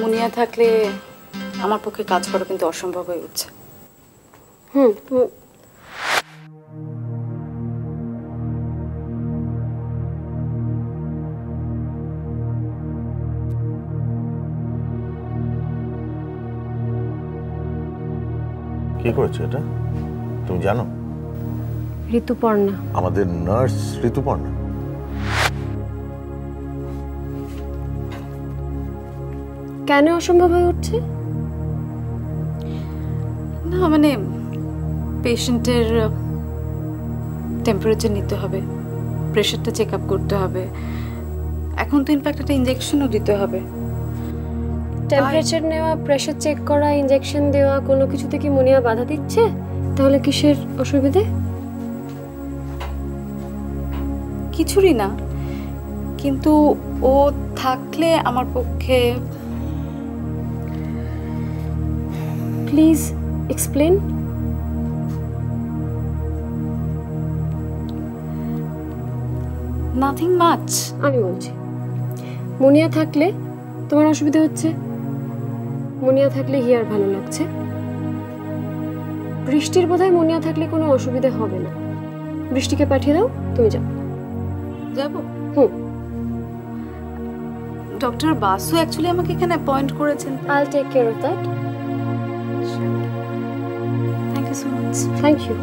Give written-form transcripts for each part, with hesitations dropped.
মুনিয়া থাকলে আমার পক্ষে কাজ করা কিন্তু অসম্ভব হয়ে উঠছে। কি করেছে এটা তুমি জানো? ঋতুপর্ণা, আমাদের নার্স ঋতুপর্ণা। কেন অসম্ভব হয়ে উঠছে? না মানে পেশেন্টের টেম্পারেচার নিতে হবে, প্রেশারটা চেক আপ করতে হবে, এখন তো ইনফ্যাক্ট একটা ইনজেকশনও দিতে হবে। টেম্পারেচার নেওয়া, প্রেশার চেক করা, ইনজেকশন দেওয়া কোনো কিছুতে কি মুনিয়া বাধা দিচ্ছে? তাহলে কিসের অসুবিধে? কিছুরই না, কিন্তু ও থাকলে আমার পক্ষে। Please explain. Nothing much. আমি বলছি, মুনিয়া থাকলে তোমার অসুবিধা হচ্ছে, মুনিয়া থাকলে হিয়ার ভালো লাগছে। বৃষ্টির বোধহয় মুনিয়া থাকলে কোনো অসুবিধা হবে না। বৃষ্টিকে পাঠিয়ে দাও, তুমি যাও। যাবো? ডক্টর বাসু অ্যাকচুয়ালি আমাকে এখানে অ্যাপয়েন্ট করেছেন। I'll take care of that. Thank you so much. Thank you.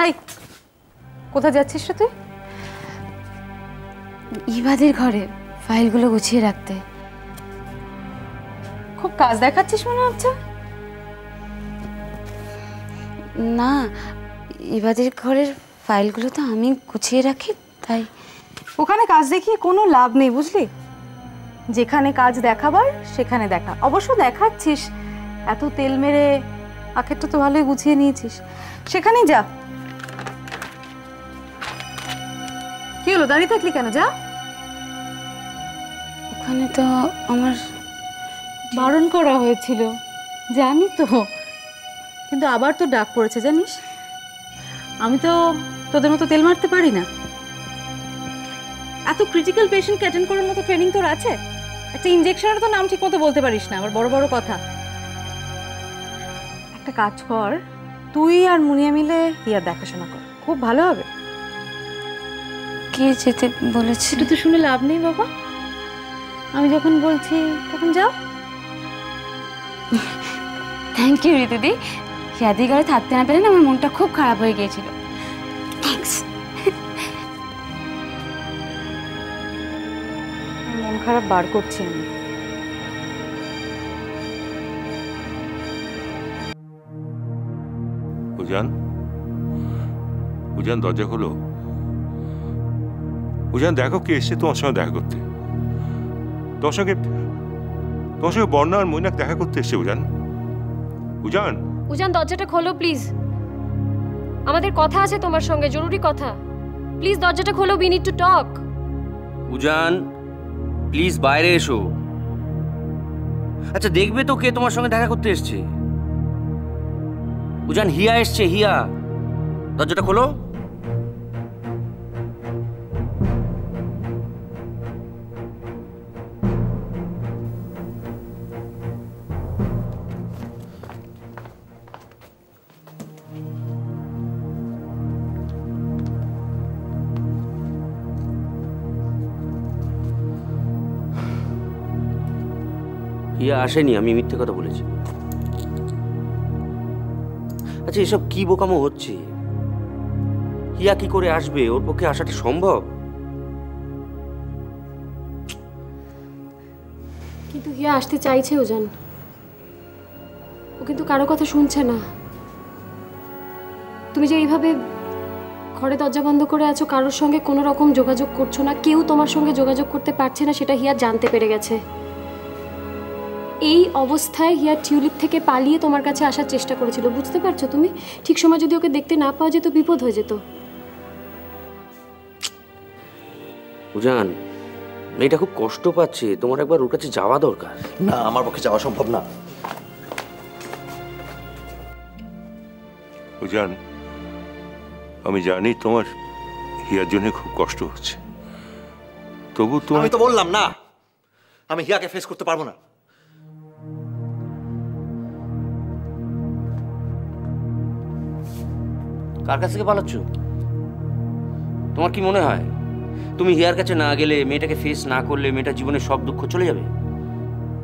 এই কোথায় যাচ্ছিস রে তুই? ইবাদের ঘরে ফাইলগুলো গুছিয়ে রাখতে। খুব কাজ দেখাচ্ছিস মনে হচ্ছে। না, ইবাদের ঘরের ফাইলগুলো তো আমি গুছিয়ে রাখি, তাই। ওখানে কাজ দেখিয়ে কোনো লাভ নেই, বুঝলি? যেখানে কাজ দেখাবার সেখানে দেখা। অবশ্য দেখাচ্ছিস, এত তেল মেরে আখেরটা তো ভালোই গুছিয়ে নিয়েছিস, সেখানেই যা। কি হলো, দাঁড়িয়ে থাকলি কেন? যা। ওখানে তো আমার বারণ করা হয়েছিল, জানি তো, কিন্তু আবার তো ডাক পড়েছে জানিস। আমি তো তোদের মতো তেল মারতে পারি না। এত ক্রিটিক্যাল পেশেন্টকে অ্যাটেন্ড করার মতো ট্রেনিং তোর আছে? একটা ইনজেকশনের তো নাম ঠিক মতো বলতে পারিস না, আবার বড় বড় কথা। একটা কাজ কর, তুই আর মুনিয়া মিলে হিয়ার দেখাশোনা কর, খুব ভালো হবে। কে যেতে বলেছে? সেটা তো শুনে লাভ নেই বাবা, আমি যখন বলছি তখন যাও। Thank you ঋতুদি। হিয়াদি ঘরে থাকতে না পেরে না আমার মনটা খুব খারাপ হয়ে গিয়েছিল। থ্যাঙ্কস। মন খারাপ বার করছি আমি। উজান, উজান দরজা খোলো। উজান দেখো কে এসছে তোমার সঙ্গে দেখা করতে। তোমার সঙ্গে বর্ণা আর মৈনাক দেখা করতে এসছে। উজান, উজান, উজান দরজাটা খোলো প্লিজ, আমাদের কথা আছে তোমার সঙ্গে, জরুরি কথা। প্লিজ দরজাটা খোলো, we need to talk. Ujan please বাইরে এসো। আচ্ছা দেখবে তো কে তোমার সঙ্গে দেখা করতে এসছে। উজান হিয়া এসছে, হিয়া। দরজাটা খোলো। হিয়া আসেনি, আমি মিথ্যে কথা বলেছি। আচ্ছা এসব কি বোকামো হচ্ছে? হিয়া কি করে আসবে? ওর পক্ষে আসাটা সম্ভব? কিন্তু হিয়া আসতে চাইছে উজান, ও কিন্তু কারো কথা শুনছে না। তুমি যে এইভাবে ঘরে দরজা বন্ধ করে আছো, কারোর সঙ্গে কোনো রকম যোগাযোগ করছো না, কেউ তোমার সঙ্গে যোগাযোগ করতে পারছে না, সেটা হিয়া জানতে পেরে গেছে। এই অবস্থায় হিয়া টিউলিপ থেকে পালিয়ে তোমার কাছে আসার চেষ্টা করেছিল, বুঝতে পারছো তুমি? ঠিক সময় যদি ওকে দেখতে না পাওয়া যেত, বিপদ হয়ে যেত। উজান, মেয়েটা খুব কষ্ট পাচ্ছে, তোমার একবার ওর কাছে যাওয়া দরকার। না, আমার পক্ষে যাওয়া সম্ভব না। উজান, আমি জানি তোমার হিয়ার জন্য খুব কষ্ট হচ্ছে, তবু আমি তো বললাম না, আমি হিয়াকে ফেস করতে পারবো না। কার কাছ থেকে পালাচ্ছ? তোমার কি মনে হয় তুমি হিয়ার কাছে না গেলে, মেয়েটাকে ফেস না করলে মেয়েটার জীবনের সব দুঃখ চলে যাবে?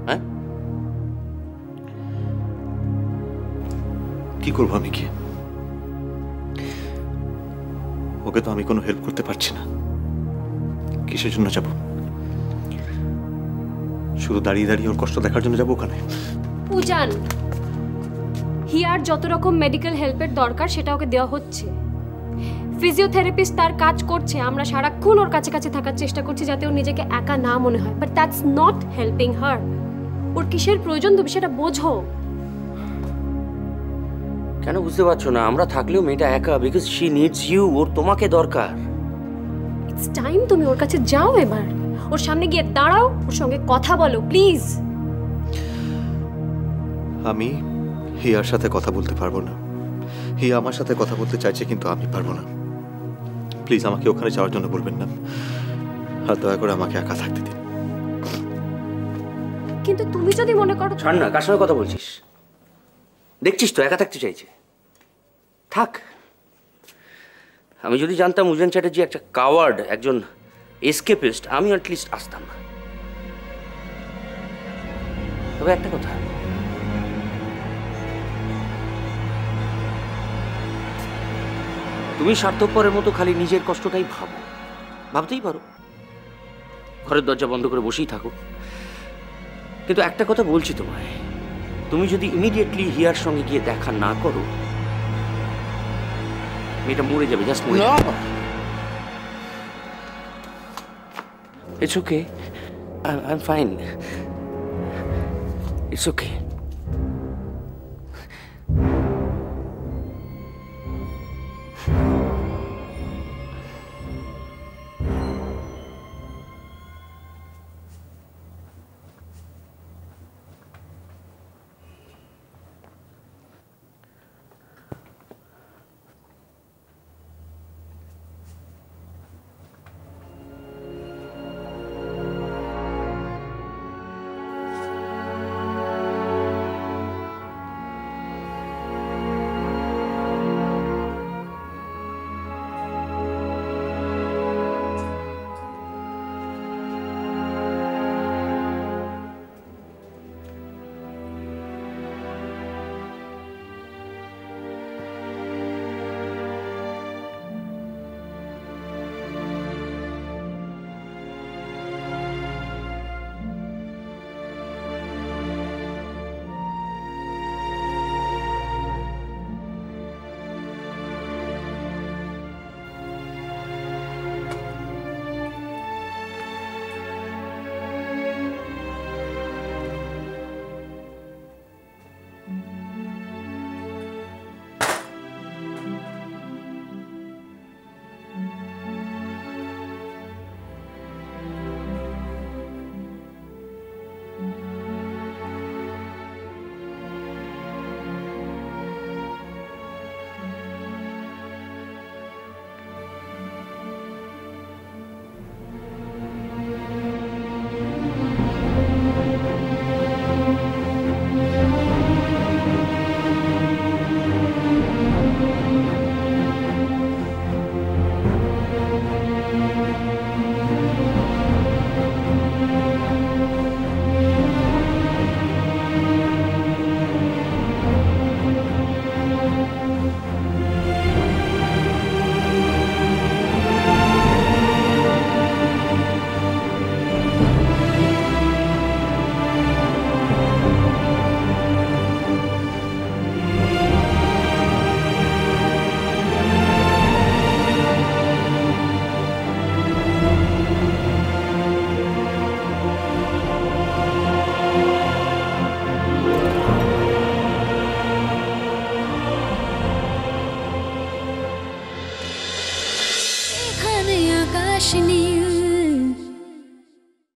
হ্যাঁ, কি করবো আমি? কি ওকে তো আমি কোনো হেল্প করতে পারছি না। কিসের জন্য যাব? শুধু দাঁড়িয়ে দাঁড়িয়ে ওর কষ্ট দেখার জন্য যাবো ওখানে? উজান, হিয়ার যত রকম মেডিকেল হেল্পের দরকার সেটা ওকে দেওয়া হচ্ছে। ফিজিওথেরাপিস্ট তার কাজ করছে, আমরা সারাক্ষণ ওর কাছে কাছে থাকার চেষ্টা করছি যাতে ও নিজেকে একা না মনে হয়, বাট দ্যাটস নট হেল্পিং হার। ওর কিসের প্রয়োজন তুমি সেটা বোঝো। কেন বুঝতে পারছো না? আমরা থাকলেও মেয়েটা একা, বিকজ শি নিডস ইউ। ওর তোমাকে দরকার। ইটস টাইম তুমি ওর কাছে যাও, এবার ওর সামনে গিয়ে দাঁড়াও, ওর সঙ্গে কথা বলো প্লিজ। আমি হিয়ার সাথে কথা বলতে পারবো না। হিয়া আমার সাথে কথা বলতে চাইছে, কিন্তু আমি পারবো না। প্লিজ আমাকে ওখানে যাওয়ার জন্য বলবেন না, আর দয়া করে আমাকে একা থাকতে দিন। কিন্তু তুমি যদি মনে করো। ছাড় না, কার সঙ্গে কথা বলছিস? দেখছিস তো একা থাকতে চাইছে, থাক। আমি যদি জানতাম উজান চ্যাটার্জি একটা কাওয়ার্ড, একজন এসকেপিস্ট, আমি অ্যাটলিস্ট আসতাম না। তবে একটা কথা, তুমি স্বার্থপরের মতো খালি নিজের কষ্টটাই ভাবো। ভাবতেই পারো, ঘরের দরজা বন্ধ করে বসেই থাকো, কিন্তু একটা কথা বলছি তোমায়, তুমি যদি ইমিডিয়েটলি হিয়ার সঙ্গে গিয়ে দেখা না করো, মেয়েটা মরে যাবে, জাস্ট মরে যাবে। It's okay, I am fine, it's okay.